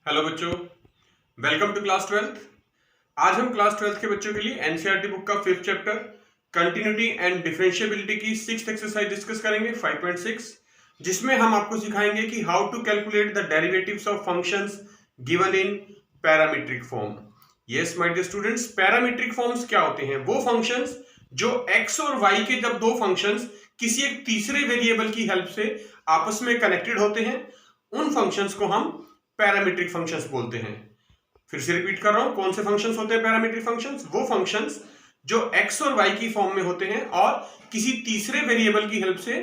Hello बच्चों, welcome to class 12th। आज हम क्लास 12th के बच्चों के लिए एनसीईआरटी बुक का 5th chapter continuity and differentiability की 6th एक्सरसाइज डिस्कस करेंगे 5.6, जिसमें हम आपको सिखाएंगे कि how to calculate the derivatives of functions given in parametric form. Yes my dear students, parametric forms क्या होते हैं? वो फंक्शंस जो x और y के जब दो फंक्शंस किसी एक तीसरे वेरिएबल की हेल्प से आपस में कनेक्टेड होते हैं, उन फंक्शंस को हम पैरामीट्रिक फंक्शंस बोलते हैं। फिर से रिपीट कर रहा हूं, कौन से फंक्शंस होते हैं पैरामीट्रिक फंक्शंस? वो फंक्शंस जो x और y की फॉर्म में होते हैं और किसी तीसरे वेरिएबल की हेल्प से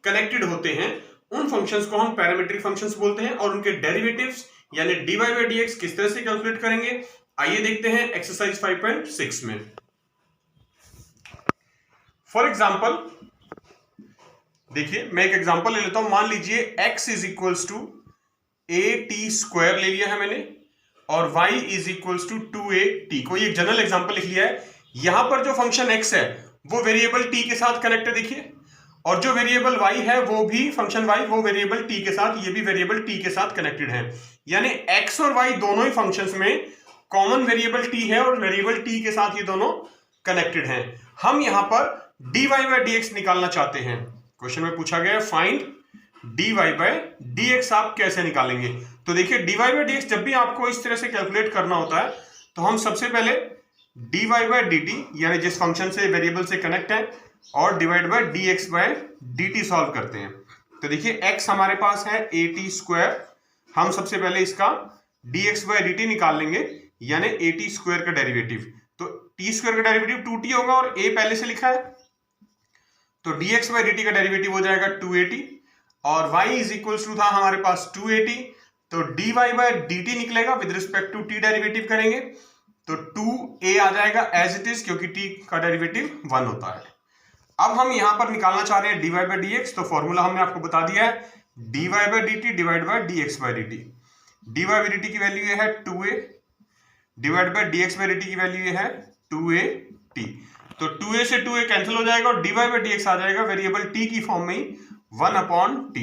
कनेक्टेड होते हैं, उन फंक्शंस को हम पैरामीट्रिक फंक्शंस बोलते हैं। और उनके डेरिवेटिव्स यानी dy बाई dx किस तरह से कैलकुलेट करेंगे, आइए देखते हैं एक्सरसाइज 5.6 में। फॉर एग्जाम्पल देखिए, मैं एक एग्जाम्पल ले लेता हूं। मान लीजिए x is equals to at square ले लिया है मैंने और y is equals to 2at। कोई एक जनरल एग्जांपल लिख लिया है। यहां पर जो फंक्शन x है वो वेरिएबल t के साथ कनेक्ट है, देखिए, और जो वेरिएबल y है वो भी फंक्शन y वो वेरिएबल t के साथ, ये भी वेरिएबल t के साथ कनेक्टेड है। यानी x और y दोनों ही फंक्शंस में कॉमन वेरिएबल t है और वेरिएबल t के साथ ये दोनों कनेक्टेड हैं। हम यहां पर dy बाई dx निकालना चाहते हैं। क्वेश्चन में पूछा गया है फाइंड dy बाई dx, आप कैसे निकालेंगे? तो देखिए, dy बाई dx जब भी आपको इस तरह से कैलकुलेट करना होता है तो हम सबसे पहले dy बाई dt यानी जिस फंक्शन से वेरिएबल से कनेक्ट है और divide by dx by dt solve करते हैं। तो देखिए, x हमारे पास है at स्क्वायर, हम सबसे पहले इसका dx बाय dt निकाल लेंगे, यानी at स्क्वायर का डेरिवेटिव। तो t स्क्वायर का डेरिवेटिव 2t होगा और a पहले से लिखा है, तो dx बाय dt का डेरिवेटिव हो जाएगा 2at और y इज इक्वल्स टू था हमारे पास 2at, तो dy बाय dt निकलेगा with respect to t derivative करेंगे तो 2a आ जाएगा एज इट इज, क्योंकि t का डेरिवेटिव 1 होता है। अब हम यहां पर निकालना चाह रहे हैं dy बाय dx, तो फॉर्मूला हमने आपको बता दिया है dy by dt divide by dx by dt। dy by dt की वैल्यू है 2a divide by dx by dt की वैल्यू है 2at, तो 2a से 2a कैंसिल हो जाएगा और dy बाय dx आ जाएगा वेरिएबल t की फॉर्म में ही 1/t।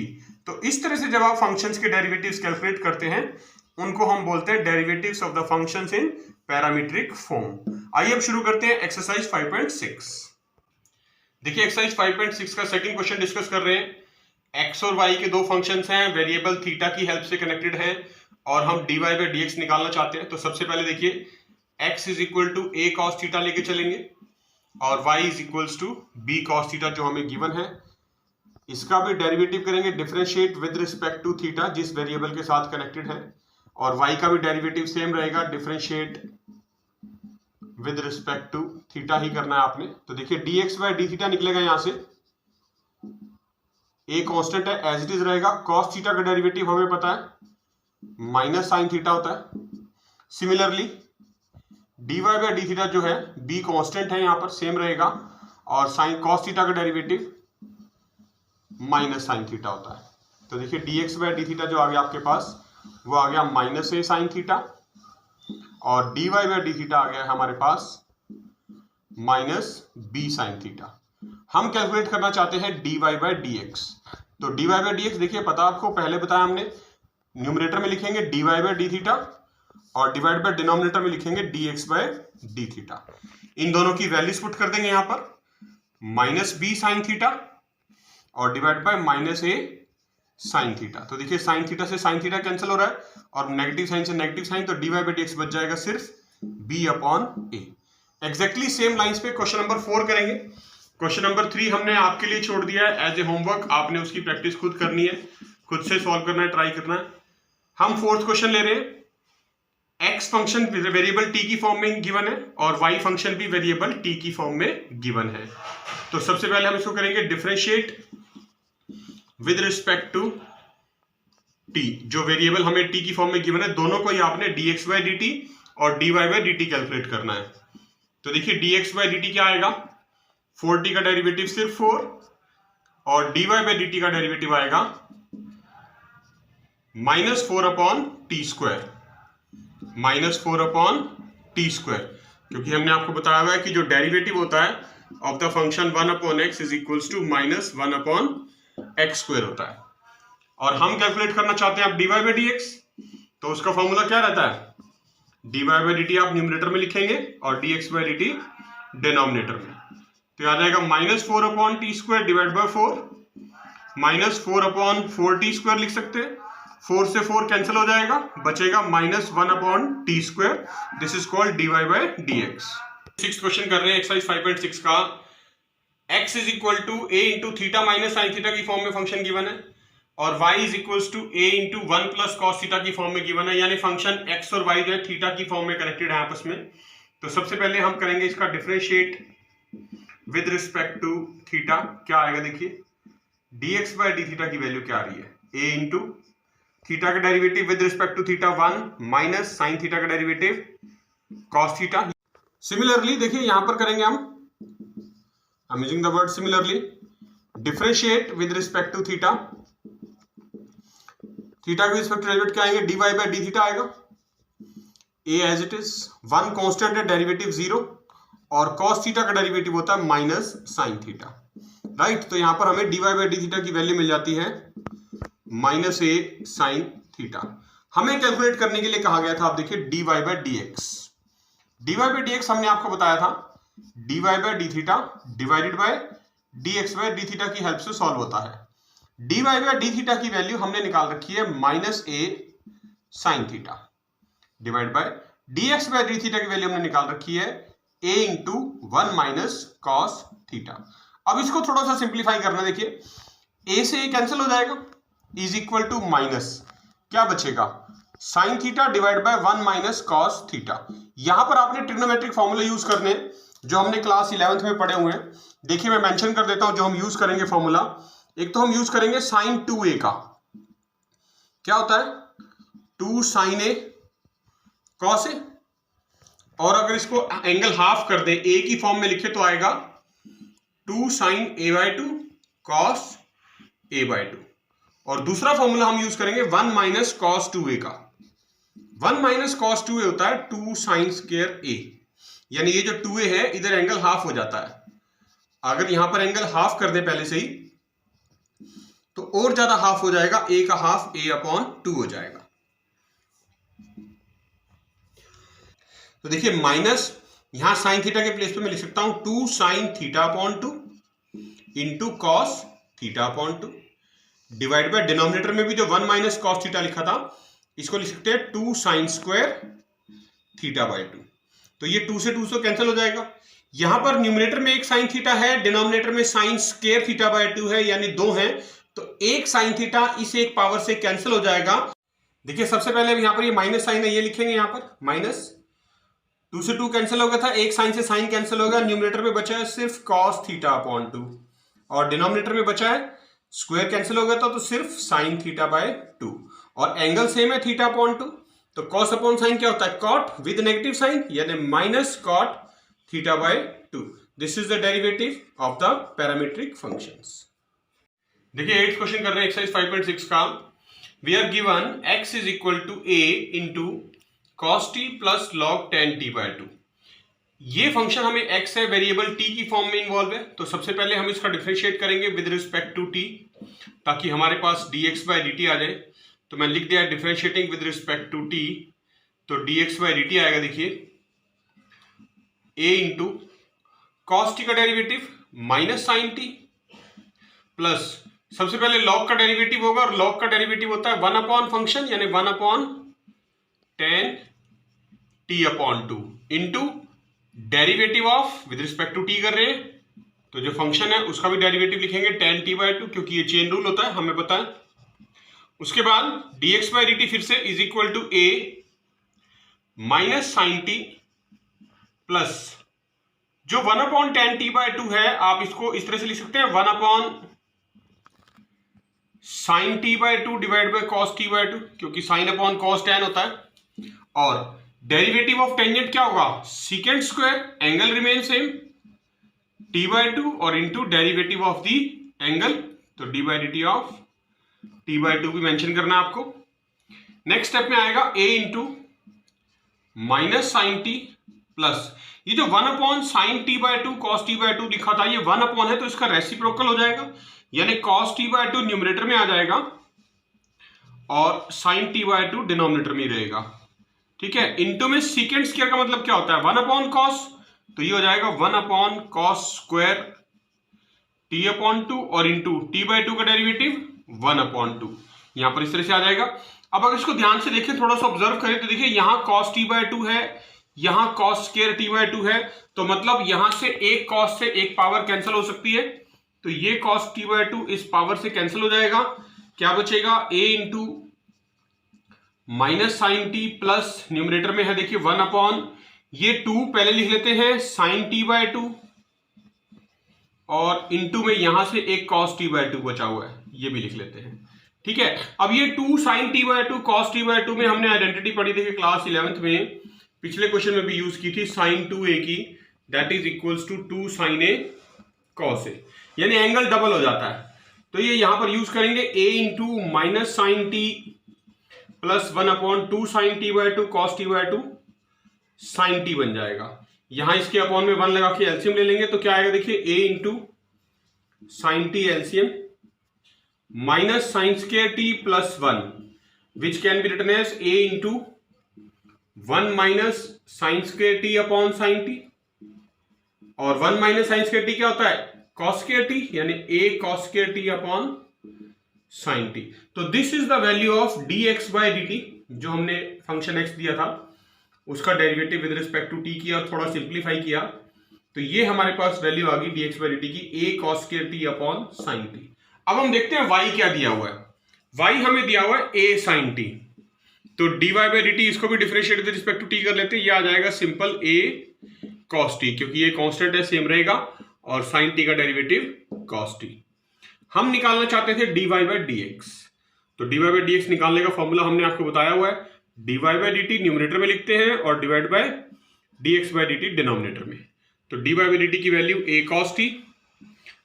तो इस तरह से जब आप फंक्शंस के डेरिवेटिव्स कैलकुलेट करते हैं उनको हम बोलते हैं derivatives of the functions in parametric form. आइए अब शुरू करते हैं एक्सरसाइज 5.6। देखिए, एक्सरसाइज 5.6 का सेकंड क्वेश्चन डिस्कस कर रहे हैं। x और y के दो फंक्शंस हैं, वेरिएबल थीटा की हेल्प से कनेक्टेड हैं और हम dy बाय dx निकालना चाहते हैं। तो सबसे पहले देखिए, x is equal to a cos theta लेके चलेंगे और y is equals to b cos theta जो हमें गिवन है, इसका भी डेरिवेटिव करेंगे, differentiate with respect to theta जिस वेरिएबल के साथ कनेक्टेड है, और y का भी डेरिवेटिव सेम रहेगा, differentiate with respect to theta ही करना है आपने। तो देखिए, dx बाय डी थीटा निकलेगा, यहां से a कांस्टेंट है एज इट इज रहेगा, cos थीटा का डेरिवेटिव हमें पता है माइनस साइन थीटा होता है। Similarly dy by d theta जो है b कांस्टेंट है, यहां पर सेम रहेगा, और साइन cos थीटा का डेरिवेटिव माइनस साइन थीटा होता है। तो देखिए, dx बाय डी थीटा जो आ गया आपके पास वो आ गया माइनस a साइन थीटा, और dy बाय डी थीटा आ गया है हमारे पास माइनस b साइन थीटा। हम कैलकुलेट करना चाहते हैं dy बाय dx। तो dy बाय dx देखिए, पता आपको, पहले बताया हमने, न्यूमरेटर में लिखेंगे dy बाय डी थीटा और डिवाइड बाय डिनोमिनेटर में लिखेंगे dx बाय डी थीटा। इन दोनों की वैल्यूज पुट कर देंगे यहां पर, माइनस b साइन थीटा और divide bye minus a sine theta. तो देखिए, साइन थीटा से साइन थीटा कैंसिल हो रहा है और नेगेटिव साइन से नेगेटिव साइन, तो dy बाय dx बच जाएगा सिर्फ b/a। एग्जैक्टली सेम लाइंस पे क्वेश्चन नंबर 4 करेंगे। क्वेश्चन नंबर 3 हमने आपके लिए छोड़ दिया है एज ए होमवर्क, आपने उसकी प्रैक्टिस खुद करनी है, खुद से सॉल्व करना है, ट्राई करना है। हम फोर्थ क्वेश्चन ले रहे हैं। x फंक्शन वेरिएबल t की फॉर्म में गिवन है और y फंक्शन भी वेरिएबल t की फॉर्म में गिवन है। तो सबसे पहले हम इसको करेंगे differentiate with respect to t, जो वेरिएबल हमें t की फॉर्म में गिवन है, दोनों को ही आपने dx बाय dt और dy बाय dt कैलकुलेट करना है। तो देखिए, dx बाय dt क्या आएगा, 4t का डेरिवेटिव सिर्फ 4 और dy बाय dt का डेरिवेटिव आएगा -4/t स्क्वायर, -4/t स्क्वायर, क्योंकि हमने आपको बताया हुआ है कि जो डेरिवेटिव होता है of the function 1/x is equals to -1/x square होता है। और हम कैलकुलेट करना चाहते हैं अब dy बाय dx, तो उसका फॉर्मूला क्या रहता है, dy बाई डी टी आप न्यूमरेटर में लिखेंगे और dx by D T denominator में। तो आ जाएगा -4 upon t square divide by 4, -4 upon 4t square लिख सकते हैं, 4 से 4 कैंसिल हो जाएगा, बचेगा -1 upon t square. This is called dy by dx। 6th question कर रहे हैं एक्सरसाइज 5.6 का। x is equal to a into theta minus sine theta की फॉर्म में फंक्शन गिवन है और y is equal to a into 1 plus cos theta की form में गिवन है, यानी फंक्शन x और y जो है थीटा की फॉर्म में कनेक्टेड है आपस में। तो सबसे पहले हम करेंगे इसका differentiate with respect to theta. क्या आएगा देखिए, dx बाई डी थीटा की वैल्यू क्या आ रही है, a इंटू थीटा का derivative with respect to theta 1 minus sine theta का डेरिवेटिव कॉस थीटा। सिमिलरली देखिए यहां पर करेंगे हम, I am using the word similarly, differentiate with respect to theta. Theta के रिस्पेक्ट टू डेरिवेटिव क्या आएंगे, dy बाई डी थीटा आएगा, a as it is, 1 constant है, डेरिवेटिव 0 और cos थीटा का डेरिवेटिव होता है माइनस साइन थीटा, राइट। तो यहां पर हमें dy बाई डी थीटा की वैल्यू मिल जाती है -a साइन थीटा। हमें कैलकुलेट करने के लिए कहा गया था, आप देखिए dy by dx। dy by dx हमने आपको बताया था dy by d theta divided by dx by d theta की हेल्प से सॉल्व होता है। dy बाई डी थीटा की वैल्यू हमने निकाल रखी है -a sine theta divide by dx by d theta की वैल्यू हमने निकाल रखी है a into 1 minus cos theta. अब इसको थोड़ा सा सिंप्लीफाई करना, देखिए a से a कैंसिल हो जाएगा, इज इक्वल टू माइनस क्या बचेगा, sine theta divide by 1 minus cos theta. यहां पर आपने ट्रिग्नोमेट्रिक फॉर्मूला यूज करने जो हमने क्लास 11th में पढ़े हुए हैं। देखिए मैं मेंशन कर देता हूं जो हम यूज करेंगे फॉर्मूला। एक तो हम यूज करेंगे साइन 2a का, क्या होता है 2 साइन a कॉस a, और अगर इसको एंगल हाफ कर दे a की फॉर्म में लिखे तो आएगा 2 sine a by 2 cos a by 2। और दूसरा फॉर्मूला हम यूज करेंगे 1 माइनस कॉस 2a का। 1 माइनस कॉस 2a होता है 2 साइन स्क्वायर a, यानी ये जो 2a है इधर एंगल हाफ हो जाता है। अगर यहां पर एंगल हाफ कर दे पहले से ही तो और ज्यादा हाफ हो जाएगा, a का हाफ a अपॉन 2 हो जाएगा। तो देखिए माइनस यहां साइन थीटा के प्लेस पे मैं लिख सकता हूं 2 sine theta upon 2 into cos theta upon 2 divide by denominator में भी जो 1 माइनस कॉस थीटा लिखा था इसको लिख सकते हैं 2 साइन स्क्वायर थीटा बाई 2। तो ये 2 से 2 से कैंसिल हो जाएगा। यहां पर न्यूमरेटर में एक साइन थीटा है, डिनोमिनेटर में साइन स्क्वायर थीटा बाई 2 है, यानी 2 है, तो एक साइन थीटा इस एक पावर से कैंसिल हो जाएगा। देखिए सबसे पहले यहां पर ये माइनस साइन है, ये लिखेंगे यहां पर माइनस, 2 से 2 कैंसिल हो गया था, एक साइन से साइन कैंसिल हो गया, न्यूमरेटर में बचा है सिर्फ कॉस थीटा अपॉन 2 और डिनोमिनेटर में बचा है स्क्वायर कैंसिल हो गया था तो सिर्फ साइन थीटा बाय 2 और एंगल सेम है थीटा अपॉन 2, तो कॉस अपॉन साइन क्या होता है कॉट विद नेगेटिव साइन, यानी minus cot theta by 2। This is the derivative of the parametric functions. देखिए 8th क्वेश्चन कर रहे हैं एक्सरसाइज 5.6 का। We are given x is equal to a into cos t plus log tan t by 2। ये function हमें x है, variable t की form में इन्वॉल्व है, तो सबसे पहले हम इसका डिफरेंशिएट करेंगे विद रिस्पेक्ट टू t ताकि हमारे पास dx बाई dt आ जाए। तो मैं लिख दिया differentiating with respect to t, तो dx बाई dt आएगा देखिए a इंटू कॉस टी का derivative minus sine t plus सबसे पहले log का डेरिवेटिव होगा और log का डेरिवेटिव होता है 1 अपॉन फंक्शन यानी 1 upon tan t upon 2 into derivative of with respect to t कर रहे हैं तो जो फंक्शन है उसका भी डेरिवेटिव लिखेंगे tan t बाई 2 क्योंकि ये चेन रूल होता है हमें पता है। उसके बाद dx बाई dt फिर से is equal to a minus sine t plus जो 1 अपॉन tan t बाई 2 है आप इसको इस तरह से लिख सकते हैं 1 upon sine t by 2 divide by cos t by 2 क्योंकि साइन अपॉन कॉस tan होता है। और डेरिवेटिव ऑफ टेंजेंट क्या होगा secant square, angle remain same t by 2 और into derivative of the angle, तो d by dt of t by 2 भी mention करना है आपको। नेक्स्ट स्टेप में आएगा a into minus sine t plus ये जो 1 upon sine t by 2 cos t by 2 लिखा था ये 1 अपॉन है तो इसका रेसिप्रोकल हो जाएगा यानी कॉस टी बाई 2 न्यूमरेटर में आ जाएगा और sine t by two denominator में रहेगा, ठीक है। इनटू में सीकेंड स्क्वायर का मतलब क्या होता है, 1 अपॉन कॉस, तो ये हो जाएगा 1 upon cos square t upon 2 और इंटू टी बाय 2 का डेरिवेटिव 1 अपॉन 2, यहां पर इस तरह से आ जाएगा। अब अगर इसको ध्यान से देखें, थोड़ा सा ऑब्जर्व करें तो देखिए यहां कॉस टी बाय 2 है, यहां कॉस स्क्वायर टी बाय 2 है, तो मतलब यहां से एक कॉस से एक पावर कैंसिल हो सकती है, तो ये कॉस टी बाय 2 इस पावर से कैंसिल हो जाएगा। क्या बचेगा, a into minus sine t plus numerator में है देखिए 1 अपॉन ये 2 पहले लिख लेते हैं साइन टी बाय 2 और इंटू में यहां से एक कॉस टी बाय 2 बचा हुआ है, ये भी लिख लेते हैं, ठीक है। अब ये 2 sine t by 2 cos t by 2 में हमने आइडेंटिटी पढ़ी थी क्लास 11th में, पिछले क्वेश्चन में भी यूज की थी, साइन 2a की, that is equals to 2 sine a cos a, यानी एंगल डबल हो जाता है। तो ये यहां पर यूज करेंगे a into minus sine t plus 1 upon 2 sine t by 2 cos t by 2 sine t बन जाएगा। यहां इसके अपॉन में 1 लगा के एलसीएम ले लेंगे तो क्या आएगा देखिए a into sine t LCM minus sine square t plus 1 which can be written as a into 1 minus sine square t upon sine t, और 1 माइनस साइन स्क्वायर टी क्या होता है, कॉस स्क्वायर टी, यानी a cos square t upon sine t. तो this is the value of dx by dt, जो हमने function x दिया था उसका derivative with respect to t किया और थोड़ा सिंप्लीफाई किया, तो ये हमारे पास वैल्यू आ गई dx बाय dt की a cos square t upon sine t। अब हम देखते हैं y क्या दिया हुआ है, y हमें दिया हुआ है a sin t, तो dy बाय dt इसको भी differentiate with respect to t कर लेते हैं, ये आ जाएगा सिंपल a cos t, क्योंकि ये कांस्टेंट है सेम रहेगा, और साइन t का डेरिवेटिव cos t। हम निकालना चाहते थे dy बाय dx, तो dy बाय dx निकालने का फॉर्मूला हमने आपको बताया हुआ है, dy बाय dt न्यूमरेटर में लिखते हैं और divide by dx by dt denominator में। तो dy बाय dt की वैल्यू a cos t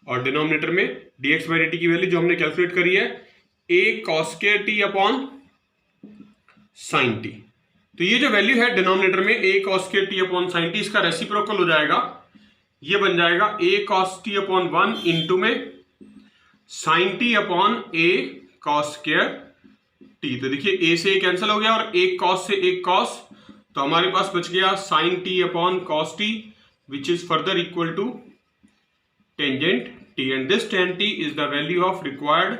और डिनोमिनेटर में dx बाय dt की वैल्यू जो हमने कैलकुलेट करी है a cos square t upon sine t। तो ये जो वैल्यू है डिनोमिनेटर में a cos square t upon sine t, इसका रेसिप्रोकल हो जाएगा, ये बन जाएगा a cos t upon 1 into में sine t upon a cos square t। तो देखिए a से a कैंसिल हो गया और एक cos से एक cos, तो हमारे पास बच गया sine t upon cos t which is further equal to tangent t, and this tan t is the value of required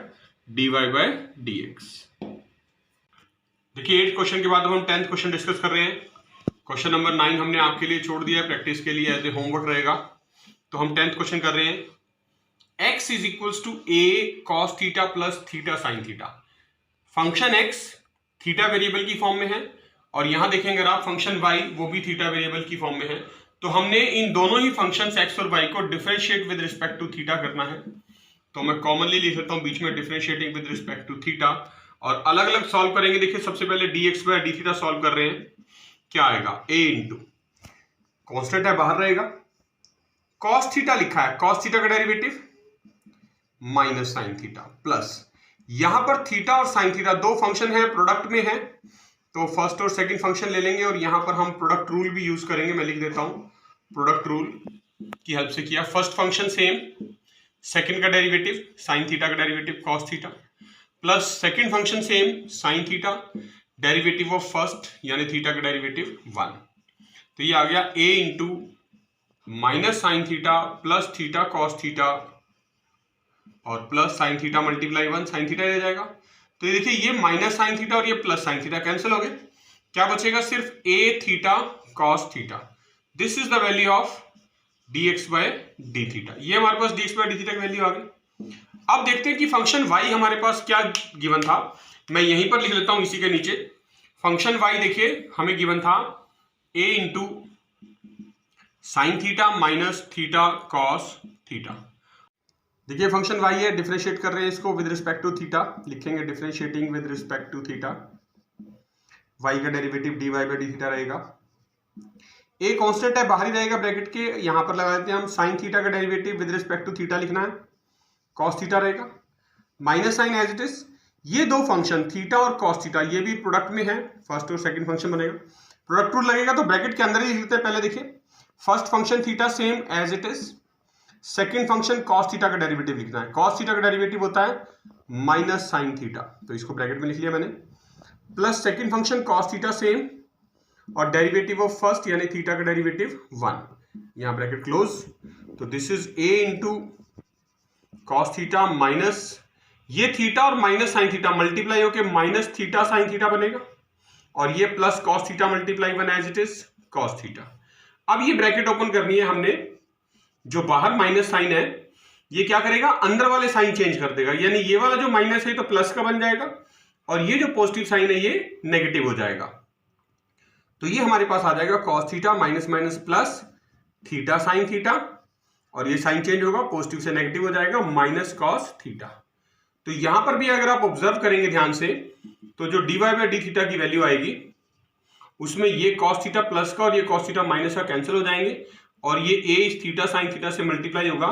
dy by dx। देखिए 8th क्वेश्चन के बाद हम 10th क्वेश्चन डिस्कस कर रहे हैं। क्वेश्चन नंबर 9 हमने आपके लिए छोड़ दिया है प्रैक्टिस के लिए, एज ए होमवर्क रहेगा। तो हम 10th क्वेश्चन कर रहे हैं, x is equals to a cos theta plus theta sine theta. Function x theta variable की फॉर्म में है और यहां देखेंगे अगर आप फंक्शन y वो भी थीटा वेरिएबल की फॉर्म में है, तो हमने इन दोनों ही फंक्शंस x और y को differentiate with respect to theta करना है। तो मैं कॉमनली लिख लेता हूं बीच में differentiating with respect to theta, और अलग अलग सॉल्व करेंगे। देखिए सबसे पहले dx by d theta solve कर रहे हैं, क्या आएगा a इंटू कॉन्स्टेंट है बाहर रहेगा, cos थीटा लिखा है, cos थीटा का derivative minus sine theta plus, यहां पर थीटा और साइन थीटा दो फंक्शन है, प्रोडक्ट में है, तो फर्स्ट और सेकंड फंक्शन ले लेंगे और यहां पर हम प्रोडक्ट रूल भी यूज करेंगे। मैं लिख देता हूं प्रोडक्ट रूल की हेल्प से किया। फर्स्ट फंक्शन सेम, सेकंड का डेरिवेटिव साइन थीटा का derivative cos theta plus second function same sine theta, derivative of first यानी थीटा का डेरिवेटिव 1। तो ये आ गया a into minus sine theta plus theta cos theta और plus sine theta multiply 1 sine theta रह जाएगा। तो ये देखिए ये माइनस साइन थीटा और ये प्लस साइन थीटा कैंसिल हो गए, क्या बचेगा सिर्फ a theta cos theta. This is the value of dx by d theta, ये हमारे पास dx बाय डी थीटा की वैल्यू आ गई। अब देखते हैं कि फंक्शन y हमारे पास क्या गिवन था, मैं यहीं पर लिख लेता हूं इसी के नीचे। फंक्शन y देखिए हमें गिवन था a into sine theta minus theta cos theta. देखिए फंक्शन y है, डिफरेंशिएट कर रहे हैं इसको विद रिस्पेक्ट टू थीटा, लिखेंगे differentiating with respect to theta, y का derivative dy by d theta रहेगा। a कांस्टेंट है बाहर ही रहेगा ब्रैकेट के, यहां पर लगा देते हैं हम साइन थीटा का derivative with respect to theta लिखना है, cos थीटा रहेगा minus sine as it is. ये दो फंक्शन थीटा और cos थीटा ये भी प्रोडक्ट में है, फर्स्ट और सेकंड फंक्शन बनेगा, प्रोडक्ट रूल लगेगा तो ब्रैकेट के अंदर ही लिख लेते हैं। पहले देखिए first function theta same as it is, second function cos theta का डेरिवेटिव लिखना है। कॉस थीटा का डेरिवेटिव होता है माइनस साइन थीटा, तो इसको ब्रैकेट में लिख लिया मैंने, plus second function cos theta same, और डेरिवेटिव ऑफ फर्स्ट यानी थीटा का डेरिवेटिव 1, यहां ब्रैकेट क्लोज। तो this is a into cos theta minus, ये थीटा और माइनस साइन थीटा मल्टीप्लाई होकर माइनस थीटा साइन थीटा बनेगा, और ये plus cos theta multiply 1 as it is cos theta. अब ये ब्रैकेट ओपन करनी है हमने, जो बाहर माइनस साइन है ये क्या करेगा, अंदर वाले साइन चेंज कर देगा, यानी ये वाला जो माइनस है तो प्लस का बन जाएगा, और ये जो पॉजिटिव साइन है ये नेगेटिव हो जाएगा। तो ये हमारे पास आ जाएगा cos theta minus minus plus theta sine theta, और ये साइन चेंज होगा, पॉजिटिव से नेगेटिव हो जाएगा, माइनस कॉस थीटा। तो यहां पर भी अगर आप ऑब्जर्व करेंगे ध्यान से, तो जो dy बाई डी थीटा की वैल्यू आएगी उसमें ये cos थीटा प्लस का और ये cos थीटा माइनस का कैंसिल हो जाएंगे, और ये a इस थीटा साइन थीटा से मल्टीप्लाई होगा,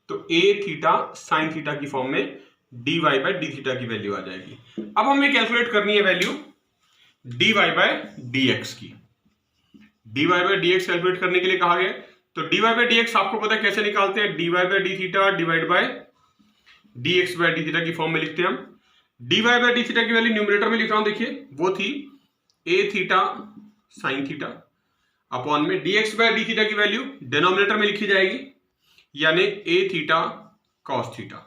तो a थीटा साइन थीटा की फॉर्म में dy बाई डी थीटा की वैल्यू आ जाएगी। अब हमें कैलकुलेट करनी है वैल्यू dy बाई dx की। dy बाई dx कैलकुलेट करने के लिए कहा गया, तो dy बाई dx आपको पता है कैसे निकालते हैं, dy by d theta divide by dx by d theta की फॉर्म में लिखते हैं हम। dy बाई डी थीटा की वैल्यू न्यूमरेटर में लिख रहा हूं, देखिए वो थी a theta sine theta upon में dx बाई डी थीटा की वैल्यू डिनोमिनेटर में लिखी जाएगी, यानी a थीटा cos थीटा।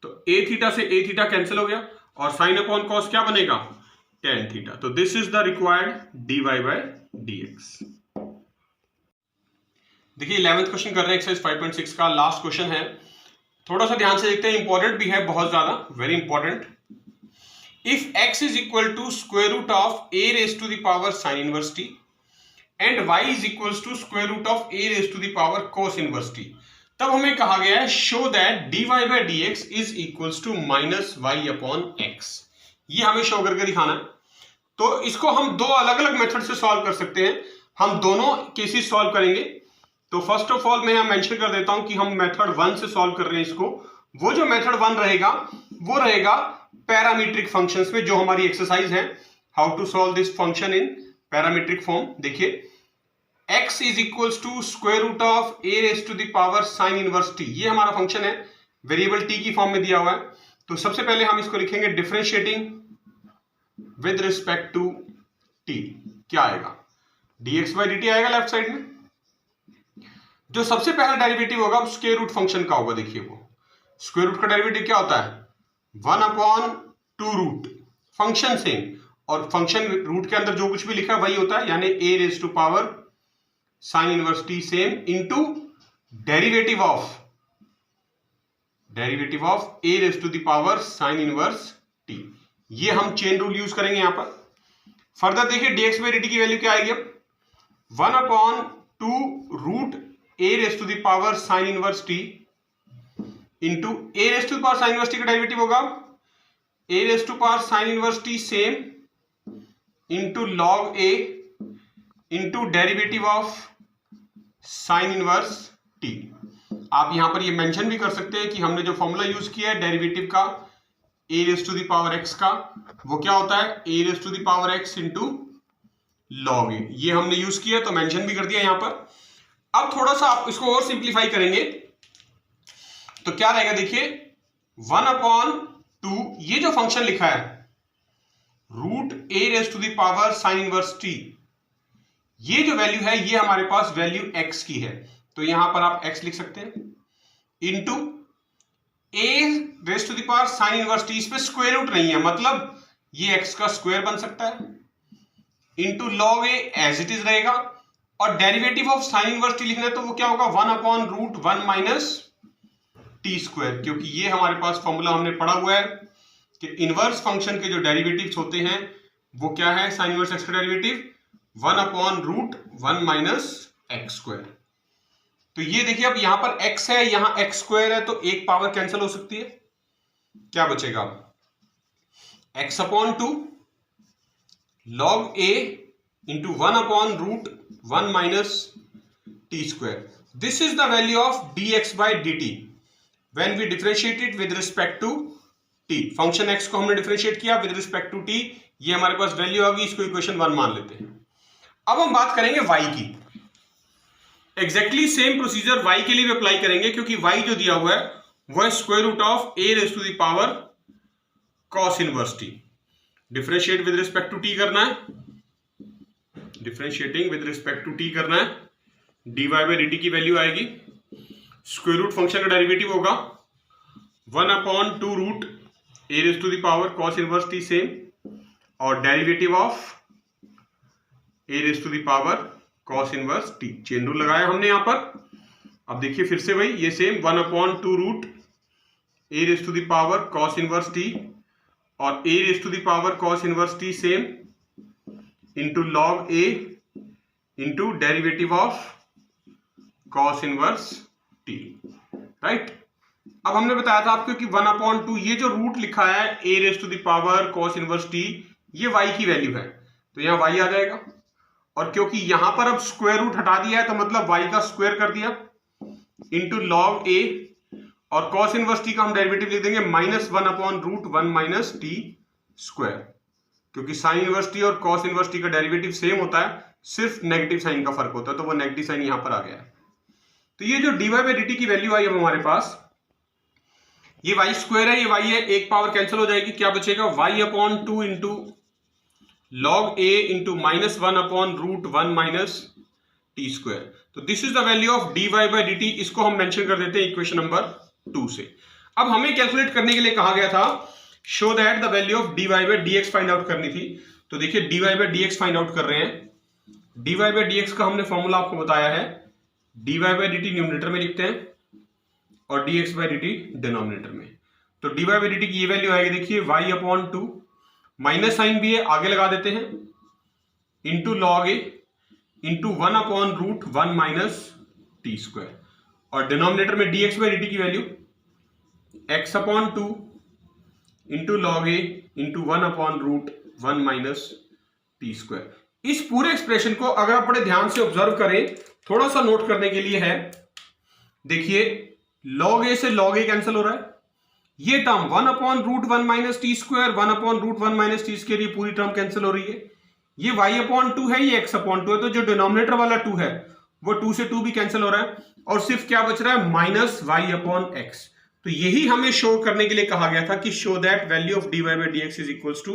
तो a थीटा से a थीटा कैंसिल हो गया, और साइन अपॉन कॉस क्या बनेगा, tan थीटा। तो this is the required dy by dx। देखिए 11th क्वेश्चन कर रहे हैं एक्सरसाइज 5.6 का, लास्ट क्वेश्चन है, थोड़ा सा ध्यान से देखते हैं, इंपॉर्टेंट भी है बहुत ज्यादा, very important. If x is equal to square root of a raised to the power sin inverse t and y is equals to square root of a raised to the power cos inverse t, तब हमें कहा गया है show that dy by dx is equals to minus y upon x। ये हमें show करके दिखाना है। तो इसको हम दो अलग अलग मेथड से सॉल्व कर सकते हैं, हम दोनों केसेस सॉल्व करेंगे। तो फर्स्ट ऑफ ऑल मैं यहां मेंशन कर देता हूं कि हम मेथड 1 से सॉल्व कर रहे हैं इसको। वो जो मेथड 1 रहेगा वो रहेगा पैरामीट्रिक फंक्शंस में, जो हमारी एक्सरसाइज है how to solve this function in parametric form. देखिए x is equals to square root of a raise to the power sine inverse t, ये हमारा फंक्शन है, वेरिएबल t की फॉर्म में दिया हुआ है। तो सबसे पहले हम इसको लिखेंगे differentiating with respect to t, क्या आएगा, dx बाई dt आएगा लेफ्ट साइड में। जो सबसे पहला डेरिवेटिव होगा स्क्वायर रूट फंक्शन का होगा। देखिए वो स्क्वायर रूट का डेरिवेटिव क्या होता है, 1 अपॉन 2 रूट, फंक्शन सेम, और फंक्शन रूट के अंदर जो कुछ भी लिखा है वही होता है, यानी a raise to power sine inverse t same into derivative of a raise to the power sine inverse t। ये हम चेन रूल यूज करेंगे यहां पर। फर्दर देखिए dx बाई dt की वैल्यू क्या आएगी, 1 upon 2 root a raise to the power sine inverse t into a raise to power sine inverse t का डेरिवेटिव होगा a raise to power sine inverse t same into log a into derivative of sine inverse t। आप यहां पर ये mention भी कर सकते हैं कि हमने जो फॉर्मूला यूज किया है डेरिवेटिव का a raise to the power x का, वो क्या होता है a raise to the power x into log a, ये हमने यूज किया तो मेंशन भी कर दिया यहां पर। अब थोड़ा सा आप इसको और सिंप्लीफाई करेंगे तो क्या रहेगा, देखिए 1 अपॉन 2, ये जो फंक्शन लिखा है root a raise to the power sine inverse t, ये जो वैल्यू है ये हमारे पास वैल्यू x की है, तो यहां पर आप x लिख सकते हैं, into a raise to the power sine inverse t, इस पे स्क्वायर रूट नहीं है मतलब ये x का स्क्वायर बन सकता है, into log a as it is रहेगा, और derivative of sine inverse t लिखना है तो वो क्या होगा 1 upon root 1 minus t square, क्योंकि ये हमारे पास फॉर्मूला हमने पढ़ा हुआ है कि इनवर्स फंक्शन के जो डेरिवेटिव्स होते हैं वो क्या है, साइन इनवर्स एक्स का derivative 1 upon root 1 minus x square. तो ये देखिए अब यहां पर x है, यहां एक्स स्क्वायर है, तो एक पावर कैंसिल हो सकती है, क्या बचेगा x upon 2 log a into 1 upon root 1 minus t square. This is the value of dx by dt when we differentiate it with respect to t। फंक्शन x को हमने डिफरेंशिएट किया विद रिस्पेक्ट टू t, ये हमारे पास value आ गई, इसको equation 1 मान लेते हैं। अब हम बात करेंगे y की। एग्जैक्टली सेम प्रोसीजर y के लिए भी अप्लाई करेंगे, क्योंकि y जो दिया हुआ है वो है square root of a raise to the power cos inverse t। Differentiate with respect to t करना है, differentiating with respect to t करना है। dy बाई dt की वैल्यू आएगी, स्क्वायर रूट फंक्शन का डेरिवेटिव होगा 1/2 root a raise to the power cos inverse t same, और derivative of a raise to the power cos inverse t। Chain rule लगाया हमने यहां पर। अब देखिए फिर से वही ये same 1/2 root a raise to the power cos inverse t और a raise to the power cos inverse t same into log a into derivative of cos inverse t, right. अब हमने बताया था आपको कि 1/2 ये जो रूट लिखा है a raise to the power cos inverse t ये y की वैल्यू है, तो यहां y आ जाएगा। और क्योंकि यहां पर अब स्क्वायर रूट हटा दिया है तो मतलब y का स्क्वायर कर दिया इंटू log a, और cos इनवर्स t का हम डेरिवेटिव लिख देंगे -1/√1 माइनस t स्क्वायर, क्योंकि साइन इनवर्स t और cos इनवर्स t का डेरिवेटिव सेम होता है, सिर्फ नेगेटिव साइन का फर्क होता है, तो वो नेगेटिव साइन यहां पर आ गया है। तो ये जो dy बाई dt की वैल्यू आई है हमारे पास, ये y स्क्वायर है, ये y है, एक पावर कैंसिल हो जाएगी, क्या बचेगा y/2 into log a into -1/√1 minus t square. तो this is the value of dy by dt। इसको हम मेंशन कर देते हैं इक्वेशन नंबर 2 से। अब हमें कैलकुलेट करने के लिए कहा गया था show that the value of dy by dx find out करनी थी। तो देखिए dy by dx find out कर रहे हैं। dy बाई dx का हमने फॉर्मूला आपको बताया है, dy बाई dt न्यूमरेटर में लिखते हैं और dx बाई dt डिनोमिनेटर में। तो dy बाई dt की ये वैल्यू आएगी, देखिए y/2, माइनस साइन भी है आगे लगा देते हैं, इंटू लॉग ए इंटू 1/√1 माइनस टी स्क्वायर, और डिनोमिनेटर में dx बाई dt की वैल्यू x/2 इंटू लॉग ए इंटू 1/√1 माइनस टी स्क्वायर। इस पूरे एक्सप्रेशन को अगर आप बड़े ध्यान से ऑब्जर्व करें, थोड़ा सा नोट करने के लिए है, देखिए log a से log a कैंसिल हो रहा है, ये term 1/√1 minus t square 1/√1 minus t square, ये पूरी टर्म कैंसिल हो रही है। ये y/2 है, ये x/2 है, तो जो डिनोमिनेटर वाला 2 है वो 2 से 2 भी कैंसिल हो रहा है, और सिर्फ क्या बच रहा है -y/x। तो यही हमें शो करने के लिए कहा गया था कि show that value of dy by dx is equals to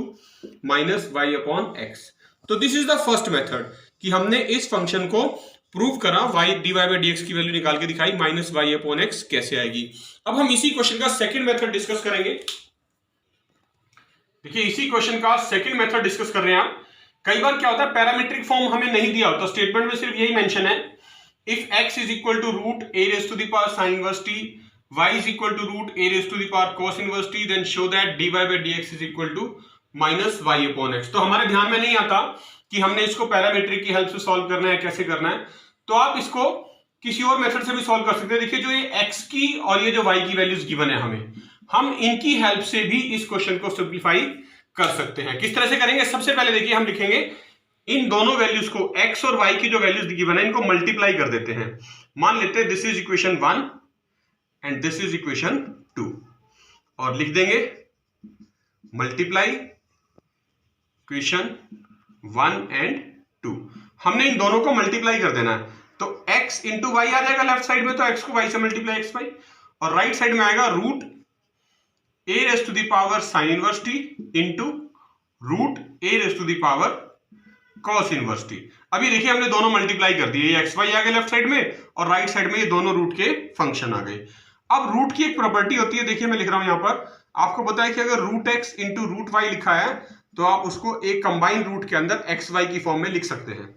-y/x। तो this is the first method कि हमने इस फंक्शन को प्रूव करा, dy बाई dx की वैल्यू निकाल के दिखाई, -y/x कैसे आएगी। अब हम इसी क्वेश्चन का सेकंड मेथड डिस्कस करेंगे। देखिए इसी क्वेश्चन का सेकंड मेथड डिस्कस कर रहे हैं आप। कई बार क्या होता है पैरामीट्रिक फॉर्म हमें नहीं दिया होता, स्टेटमेंट में सिर्फ यही मेंशन है, if x is equal to root a raise to the power sin inverse t, y is equal to root a raise to the power cos inverse t, then show that dy by dx is equal to -y/x। तो हमारे ध्यान में नहीं आता कि हमने इसको parametric की हेल्प से सॉल्व करना है, कैसे करना है। तो आप इसको किसी और मेथड से भी सॉल्व कर सकते हैं। देखिए जो ये x की और ये जो y की वैल्यूज गिवन है हमें, हम इनकी हेल्प से भी इस क्वेश्चन को सिंप्लीफाई कर सकते हैं। किस तरह से करेंगे, सबसे पहले देखिए हम लिखेंगे इन दोनों वैल्यूज को, x और y की जो वैल्यूज गिवन है इनको मल्टीप्लाई कर देते हैं। मान लेते हैं this is equation 1 and this is equation 2, और लिख देंगे मल्टीप्लाई इक्वेशन 1 एंड 2। हमने इन दोनों को मल्टीप्लाई कर देना है, तो x इंटू वाई आ जाएगा लेफ्ट साइड में, तो x को y से मल्टीप्लाई x वाई, और राइट साइड में आएगा root a raise to the power sin inverse t into root a raise to the power cos inverse t। अभी देखिए हमने दोनों मल्टीप्लाई कर दिए, ये x y आ गए लेफ्ट साइड में और राइट साइड में ये दोनों रूट के फंक्शन आ गए। अब रूट की एक प्रॉपर्टी होती है, देखिए मैं लिख रहा हूं यहां पर, आपको पता है कि अगर root x into root y लिखा है तो आप उसको एक कंबाइन रूट के अंदर एक्स वाई की फॉर्म में लिख सकते हैं।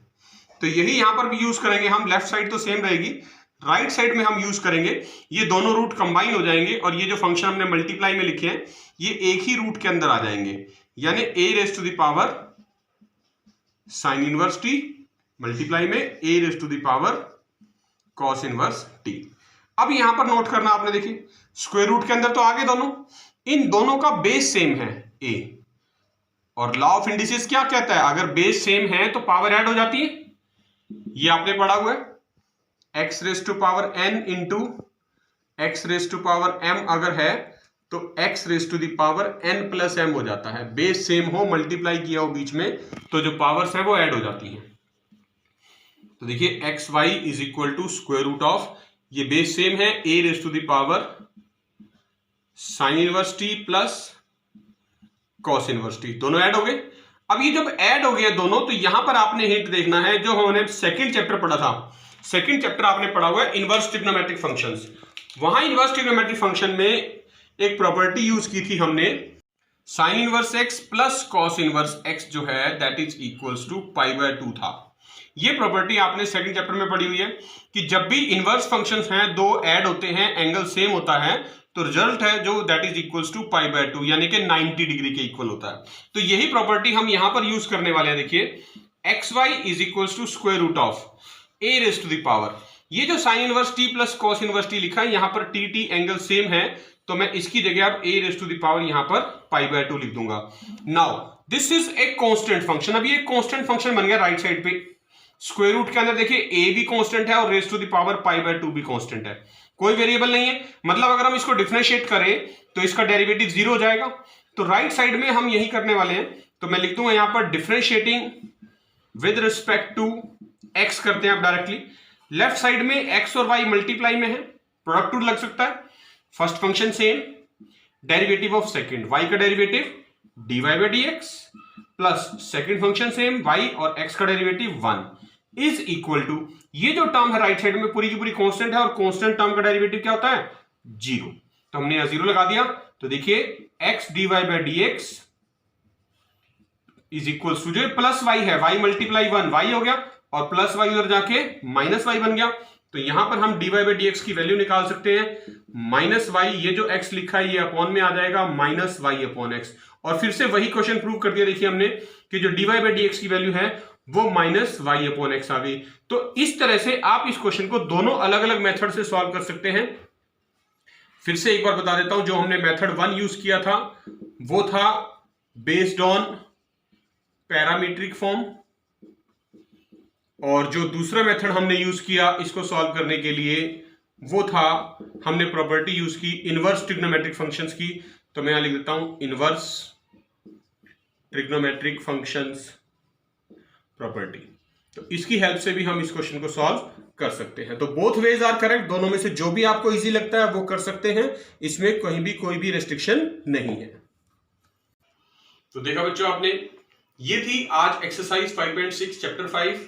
तो यही यहां पर भी यूज करेंगे हम, लेफ्ट साइड तो सेम रहेगी, राइट साइड में हम यूज करेंगे, ये दोनों रूट कंबाइन हो जाएंगे और ये जो फंक्शन हमने मल्टीप्लाई में लिखे हैं ये एक ही रूट के अंदर आ जाएंगे, यानी a raise to the power sine inverse t multiply में a raise to the power cos inverse t। अब यहां पर नोट करना आपने, देखिए स्क्वायर रूट के अंदर तो आगे दोनों, इन दोनों का बेस सेम है a, और लॉ ऑफ इंडिसेस क्या कहता है, अगर बेस सेम है तो पावर ऐड हो जाती है, ये आपने पढ़ा हुआ है, x raise to power n into x raise to power m अगर है तो x raise to the power n plus m हो जाता है। बेस सेम हो, मल्टीप्लाई किया हो बीच में, तो जो पावर्स है वो ऐड हो जाती हैं। तो देखिए x y is equal to square root of, ये बेस सेम है, a raise to the power sine inverse t plus cos inverse t, दोनों ऐड हो गए। अब ये जब ऐड हो गए दोनों, तो यहां पर आपने हिंट देखना है, जो हमने सेकंड चैप्टर पढ़ा था, सेकंड चैप्टर आपने पढ़ा हुआ है इनवर्स ट्रिग्नोमेट्रिक फंक्शंस। वहां इनवर्स ट्रिग्नोमेट्रिक फंक्शन में एक प्रॉपर्टी यूज की थी हमने, sine inverse x plus cos inverse x जो है that is equals to pi by 2 था। ये प्रॉपर्टी आपने सेकंड चैप्टर में पढ़ी हुई है कि जब भी इनवर्स फंक्शंस हैं, दो ऐड होते हैं, एंगल सेम होता है, तो रिजल्ट है जो that is equals to pi by 2, यानी कि 90 डिग्री के इक्वल होता है। तो यही प्रॉपर्टी हम यहां पर यूज करने वाले हैं। देखिए x y is equals to square root of a raise to the power, ये जो sine inverse t plus cos inverse t लिखा है, यहां पर टी टी एंगल सेम है, तो मैं इसकी जगह अब a raise to the power यहां पर पाई बाय 2 लिख दूंगा। Now this is a constant function. अब ये कांस्टेंट फंक्शन बन गया राइट साइड पे। स्क्वायर रूट के अंदर देखिए ए भी कांस्टेंट है और raise to the power pi by 2 भी कांस्टेंट है, कोई वेरिएबल नहीं है। मतलब अगर हम इसको डिफरेंशिएट करें तो इसका डेरिवेटिव 0 हो जाएगा। तो राइट साइड में हम यही करने वाले हैं, तो मैं लिख दूंगा यहां पर differentiating with respect to x करते हैं आप डायरेक्टली। लेफ्ट साइड में एक्स और वाई मल्टीप्लाई में है, प्रोडक्ट टू लग सकता है। First function same, derivative of second, y का derivative dy by dx plus second function same, y और x का डेरिवेटिव 1 इज इक्वल टू, ये जो टर्म है राइट साइड में पूरी की पूरी कांस्टेंट है, और कांस्टेंट टर्म का डेरिवेटिव क्या होता है 0, तो हमने यहां 0 लगा दिया। तो देखिए x dy by dx is equal to, जो प्लस y है, y मल्टीप्लाई 1 y हो गया, और प्लस y उधर जाके माइनस y बन गया। तो यहां पर हम dy बाई dx की वैल्यू निकाल सकते हैं, माइनस y, ये जो x लिखा है ये अपॉन में आ जाएगा माइनस y अपॉन x, और फिर से वही क्वेश्चन प्रूव कर दिया। देखिए हमने कि जो dy बाई dx की वैल्यू है वो माइनस y अपॉन x आ गई। तो इस तरह से आप इस क्वेश्चन को दोनों अलग अलग मेथड से सॉल्व कर सकते हैं। फिर से एक बार बता देता हूं, जो हमने मेथड 1 यूज किया था वो था बेस्ड ऑन पैरामीट्रिक फॉर्म, और जो दूसरा मेथड हमने यूज किया इसको सॉल्व करने के लिए वो था, हमने प्रॉपर्टी यूज की इनवर्स ट्रिग्नोमेट्रिक फंक्शंस की। तो मैं यहां लिख देता हूं इनवर्स ट्रिग्नोमेट्रिक फंक्शंस प्रॉपर्टी। तो इसकी हेल्प से भी हम इस क्वेश्चन को सॉल्व कर सकते हैं। तो बोथ वेज आर करेक्ट, दोनों में से जो भी आपको इजी लगता है वो कर सकते हैं, इसमें कहीं भी कोई भी रेस्ट्रिक्शन नहीं है। तो देखा बच्चों आपने, ये थी आज exercise 5.6 chapter 5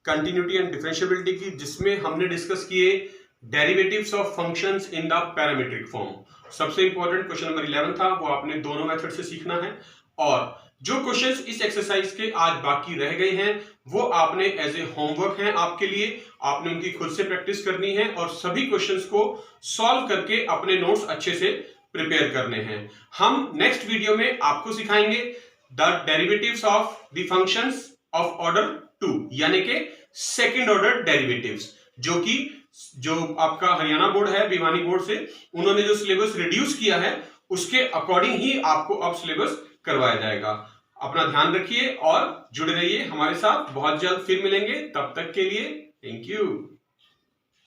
continuity and differentiability की, जिसमें हमने डिस्कस किए derivatives of functions in the parametric form. सबसे इंपॉर्टेंट क्वेश्चन नंबर 11 था, वो आपने दोनों मेथड से सीखना है, और जो क्वेश्चंस इस एक्सरसाइज के आज बाकी रह गए हैं वो आपने एज ए होमवर्क हैं आपके लिए, आपने उनकी खुद से प्रैक्टिस करनी है, और सभी क्वेश्चंस को सॉल्व करके अपने नोट्स अच्छे से प्रिपेयर करने हैं। हम नेक्स्ट वीडियो में आपको सिखाएंगे the derivatives of the functions of order 2, यानी कि सेकंड ऑर्डर डेरिवेटिव्स, जो आपका हरियाणा बोर्ड है भिवानी बोर्ड से, उन्होंने जो सिलेबस रिड्यूस किया है उसके अकॉर्डिंग ही आपको अब सिलेबस करवाया जाएगा। अपना ध्यान रखिए और जुड़े रहिए हमारे साथ, बहुत जल्द फिर मिलेंगे, तब तक के लिए थैंक यू।